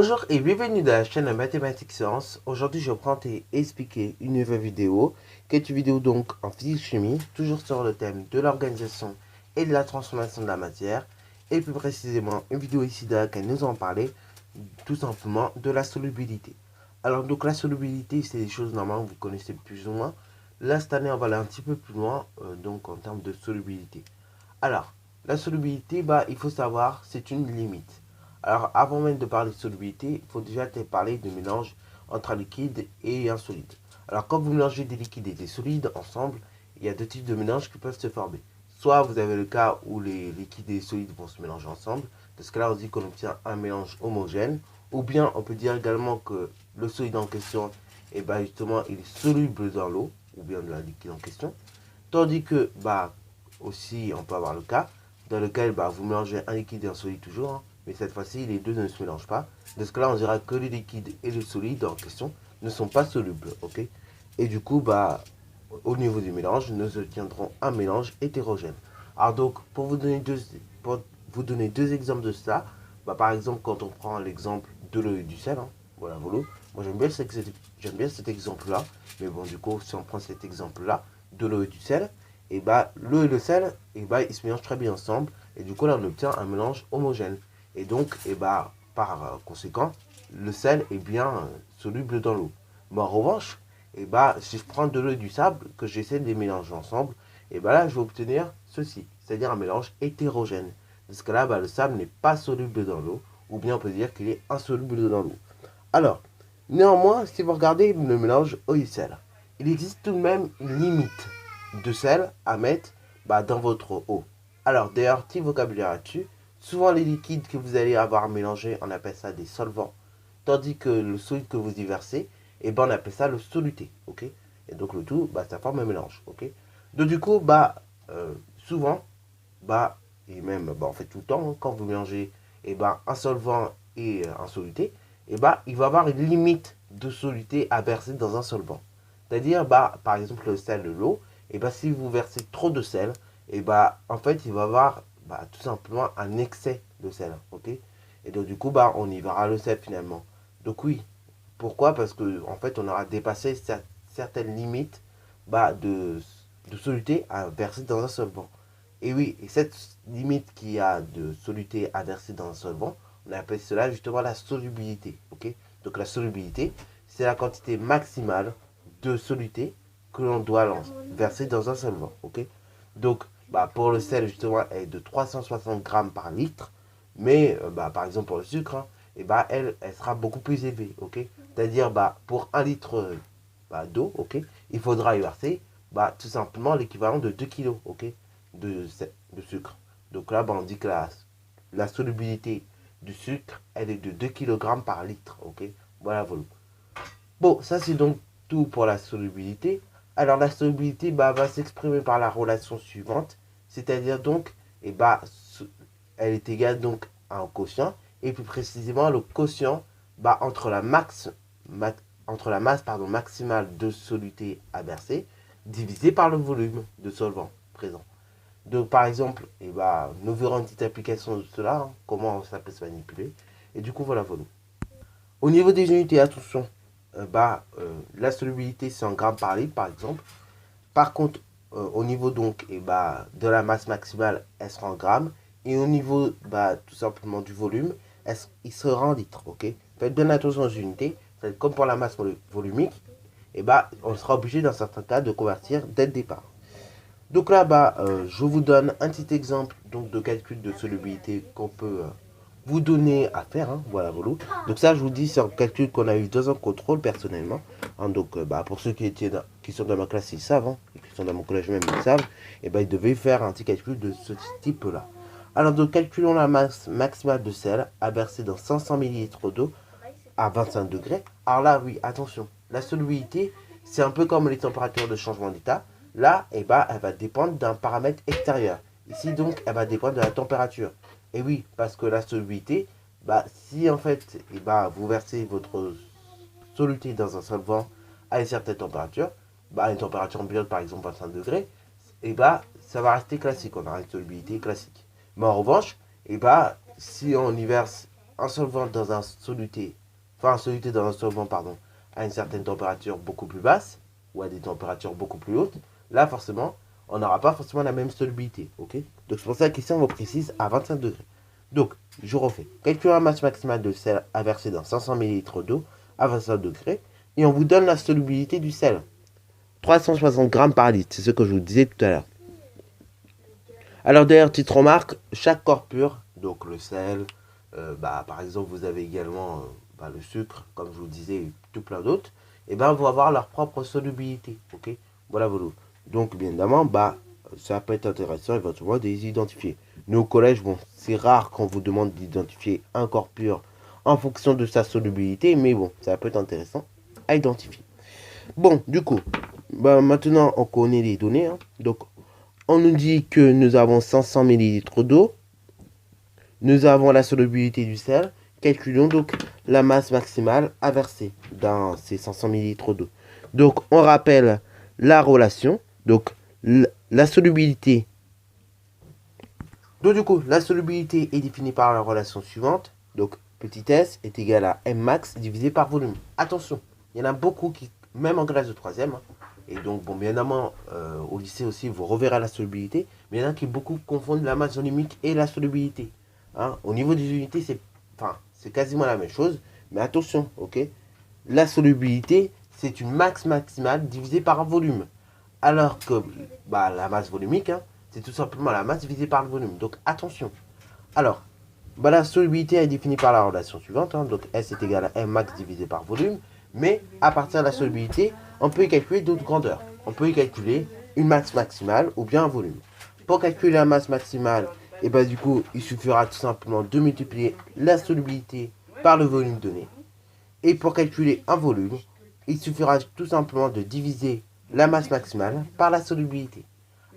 Bonjour et bienvenue dans la chaîne Mathématiques Sciences. Aujourd'hui, je vais prendre et expliquer une nouvelle vidéo, qui est une vidéo donc en physique-chimie, toujours sur le thème de l'organisation et de la transformation de la matière, et plus précisément une vidéo ici dans laquelle nous allons parler tout simplement de la solubilité. Alors donc la solubilité, c'est des choses normalement que vous connaissez plus ou moins. Là, cette année, on va aller un petit peu plus loin, donc en termes de solubilité. Alors, la solubilité, il faut savoir, c'est une limite. Alors, avant même de parler de solubilité, il faut déjà te parler de mélange entre un liquide et un solide. Alors, quand vous mélangez des liquides et des solides ensemble, il y a deux types de mélanges qui peuvent se former. Soit vous avez le cas où les liquides et les solides vont se mélanger ensemble. Dans ce cas-là, on dit qu'on obtient un mélange homogène. Ou bien, on peut dire également que le solide en question, justement, il est soluble dans l'eau, ou bien dans la liquide en question. Tandis que, aussi, on peut avoir le cas dans lequel vous mélangez un liquide et un solide toujours, hein, mais cette fois-ci, les deux ne se mélangent pas. Dans ce cas-là, on dira que le liquide et le solide en question ne sont pas solubles, ok. Et du coup, au niveau du mélange, nous obtiendrons un mélange hétérogène. Alors donc, pour vous donner deux exemples de ça, par exemple, quand on prend l'exemple de l'eau et du sel, hein, voilà, moi j'aime bien cet exemple-là, mais bon, du coup, si on prend cet exemple-là, de l'eau et du sel, l'eau et le sel, ils se mélangent très bien ensemble, et du coup, là, on obtient un mélange homogène. Et donc, par conséquent, le sel est bien soluble dans l'eau. Mais en revanche, si je prends de l'eau et du sable, que j'essaie de les mélanger ensemble, là, je vais obtenir ceci, c'est-à-dire un mélange hétérogène. Dans ce cas-là, le sable n'est pas soluble dans l'eau, ou bien on peut dire qu'il est insoluble dans l'eau. Alors, néanmoins, si vous regardez le mélange eau et sel, il existe tout de même une limite de sel à mettre dans votre eau. Alors, d'ailleurs, petit vocabulaire là-dessus. Souvent, les liquides que vous allez avoir mélangés, on appelle ça des solvants. Tandis que le solide que vous y versez, on appelle ça le soluté. Ok. Et donc, le tout, ça forme un mélange. Ok. Donc, du coup, souvent, et même en fait tout le temps, hein, quand vous mélangez un solvant et un soluté, il va y avoir une limite de soluté à verser dans un solvant. C'est-à-dire, par exemple, le sel de l'eau, si vous versez trop de sel, en fait, il va y avoir tout simplement un excès de sel. Ok. Et donc, du coup, on y verra le sel finalement. Donc, oui. Pourquoi? Parce que en fait, on aura dépassé certaines limites de soluté à verser dans un solvant. Et oui, et cette limite qu'il y a de soluté à verser dans un solvant, on appelle cela justement la solubilité. Ok. Donc la solubilité, c'est la quantité maximale de soluté que l'on doit verser dans un solvant. Ok. Donc pour le sel, justement, elle est de 360 grammes par litre. Mais par exemple pour le sucre, hein, elle sera beaucoup plus élevée. Ok. C'est-à-dire pour 1 litre d'eau, ok, il faudra y verser tout simplement l'équivalent de 2 kg, ok, de sucre. Donc là, on dit que la solubilité du sucre, elle est de 2 kg par litre, ok. Voilà, voilà. Bon, ça c'est donc tout pour la solubilité. Alors la solubilité va s'exprimer par la relation suivante, c'est-à-dire donc, elle est égale donc à un quotient, et plus précisément le quotient entre la masse maximale de soluté à verser divisé par le volume de solvant présent. Donc par exemple, nous verrons une petite application de cela, hein, comment ça peut se manipuler. Et du coup, voilà. Au niveau des unités, attention, la solubilité c'est en grammes par litre par exemple. Par contre, au niveau donc de la masse maximale, elle sera en grammes. Et au niveau tout simplement du volume, il sera en litres. Ok. Faites bien attention aux unités. Comme pour la masse volumique, on sera obligé dans certains cas de convertir dès le départ. Donc là, je vous donne un petit exemple donc, de calcul de solubilité qu'on peut vous donner à faire. Hein, voilà. Donc ça, je vous dis, c'est un calcul qu'on a eu dans un contrôle personnellement. Hein, donc pour ceux qui sont dans ma classe, ils savent. Hein, et qui sont dans mon collège même, ils savent. Et ils devaient faire un petit calcul de ce type-là. Alors, donc, calculons la masse maximale de sel à verser dans 500 ml d'eau à 25 degrés. Alors là, oui, attention. La solubilité, c'est un peu comme les températures de changement d'état. Là, elle va dépendre d'un paramètre extérieur. Ici, donc, elle va dépendre de la température. Et oui, parce que la solubilité, si en fait, vous versez votre soluté dans un solvant à une certaine température, une température ambiante par exemple 25 degrés, ça va rester classique. On aura une solubilité classique. Mais en revanche, si on y verse un solvant dans un soluté, enfin un soluté dans un solvant, pardon, à une certaine température beaucoup plus basse, ou à des températures beaucoup plus hautes, là forcément, on n'aura pas forcément la même solubilité, ok? Donc c'est pour ça qu'ici on vous précise à 25 degrés. Donc, je refais. Calculez la masse maximale de sel à verser dans 500 ml d'eau à 25 degrés, et on vous donne la solubilité du sel. 360 grammes par litre, c'est ce que je vous disais tout à l'heure. Alors d'ailleurs, petite remarque, chaque corps pur, donc le sel, par exemple vous avez également le sucre, comme je vous disais, et tout plein d'autres, et vont avoir leur propre solubilité, ok? Voilà, voilà. Donc bien évidemment, ça peut être intéressant éventuellement de les identifier. Nous au collège, bon, c'est rare qu'on vous demande d'identifier un corps pur en fonction de sa solubilité, mais bon, ça peut être intéressant à identifier. Bon, du coup, maintenant on connaît les données, hein. Donc on nous dit que nous avons 500 ml d'eau. Nous avons la solubilité du sel. Calculons donc la masse maximale à verser dans ces 500 ml d'eau. Donc on rappelle la relation. Donc la solubilité. Donc du coup, la solubilité est définie par la relation suivante. Donc petit s est égal à m max divisé par volume. Attention, il y en a beaucoup qui, même en classe de 3e, et donc, bon, bien évidemment, au lycée aussi, vous reverrez la solubilité. Mais il y en a qui beaucoup confondent la masse volumique et la solubilité. Hein. Au niveau des unités, c'est quasiment la même chose. Mais attention, ok. La solubilité, c'est une masse maximale divisée par un volume. Alors que la masse volumique, hein, c'est tout simplement la masse divisée par le volume. Donc, attention. Alors, la solubilité est définie par la relation suivante. Hein. Donc, S est égal à M max divisé par volume. Mais à partir de la solubilité, on peut y calculer d'autres grandeurs. On peut y calculer une masse maximale ou bien un volume. Pour calculer la masse maximale, du coup, il suffira tout simplement de multiplier la solubilité par le volume donné. Et pour calculer un volume, il suffira tout simplement de diviser la masse maximale par la solubilité.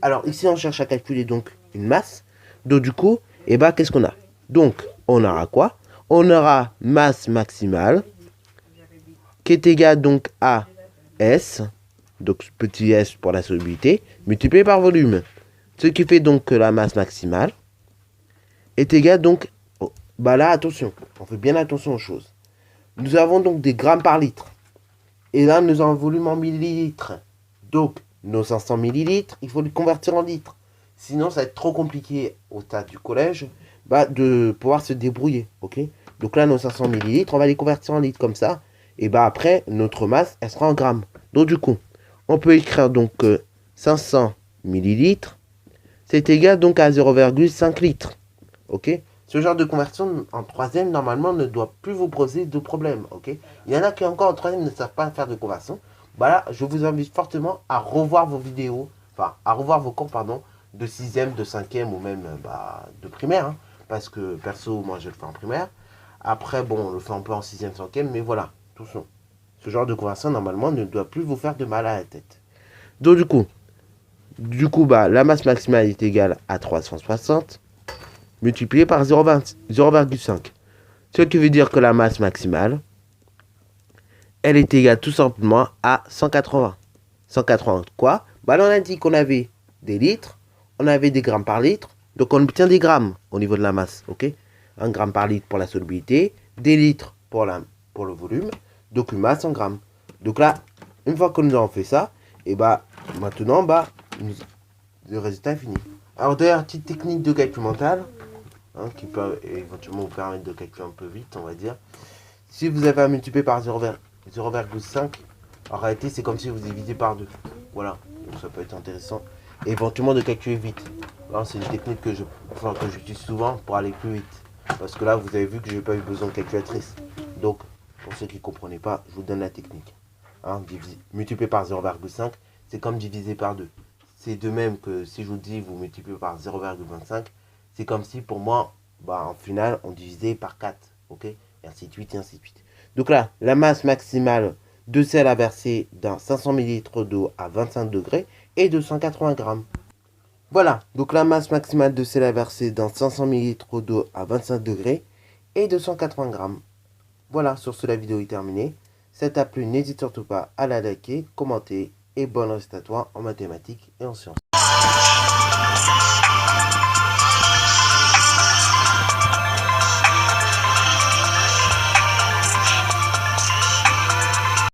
Alors ici, on cherche à calculer donc une masse. Donc du coup, qu'est-ce qu'on a? Donc, on aura quoi? On aura masse maximale qui est égale donc à S, donc petit s pour la solubilité, multiplié par volume. Ce qui fait donc que la masse maximale est égale donc, là attention, on fait bien attention aux choses. Nous avons donc des grammes par litre. Et là, nous avons un volume en millilitres. Donc, nos 500 millilitres, il faut les convertir en litres. Sinon, ça va être trop compliqué au stade du collège de pouvoir se débrouiller. Ok? Donc là, nos 500 millilitres, on va les convertir en litres comme ça. Et après, notre masse, elle sera en grammes. Donc du coup, on peut écrire donc 500 millilitres. C'est égal donc à 0,5 litres. Ok? Ce genre de conversion en 3e, normalement, ne doit plus vous poser de problème. Ok? Il y en a qui encore en 3e ne savent pas faire de conversion. Là, je vous invite fortement à revoir vos vidéos, à revoir vos cours, de 6e, de 5e ou même de primaire. Hein, parce que perso, moi, je le fais en primaire. Après, bon, on le fait un peu en 6e, 5e, mais voilà, tout ça. Ce genre de conversion, normalement, ne doit plus vous faire de mal à la tête. Donc, du coup, la masse maximale est égale à 360 multiplié par 0,5. Ce qui veut dire que la masse maximale, elle est égale tout simplement à 180. 180 quoi? On a dit qu'on avait des litres, on avait des grammes par litre, donc on obtient des grammes au niveau de la masse, ok? 1 gramme par litre pour la solubilité, des litres pour le volume, donc une masse en grammes. Donc là, une fois que nous avons fait ça, maintenant, le résultat est fini. Alors d'ailleurs, petite technique de calcul mental, hein, qui peut éventuellement vous permettre de calculer un peu vite, on va dire. Si vous avez à multiplier par 0,5, en réalité, c'est comme si vous divisez par 2. Voilà, donc ça peut être intéressant. Et éventuellement de calculer vite. C'est une technique que j'utilise souvent pour aller plus vite. Parce que là, vous avez vu que je n'ai pas eu besoin de calculatrice. Donc, pour ceux qui ne comprenaient pas, je vous donne la technique. Hein, multiplier par 0,5, c'est comme diviser par 2. C'est de même que si je vous dis vous multipliez par 0,25, c'est comme si pour moi, en final, on divisait par 4. Ok? Et ainsi de suite, et ainsi de suite. Donc là, la masse maximale de sel à verser dans 500 ml d'eau à 25 degrés est de 180 grammes. Voilà, donc la masse maximale de sel à verser dans 500 ml d'eau à 25 degrés est de 180 grammes. Voilà, sur ce, la vidéo est terminée. Si ça t'a plu, n'hésite surtout pas à la liker, commenter et bonne réussite à toi en mathématiques et en sciences.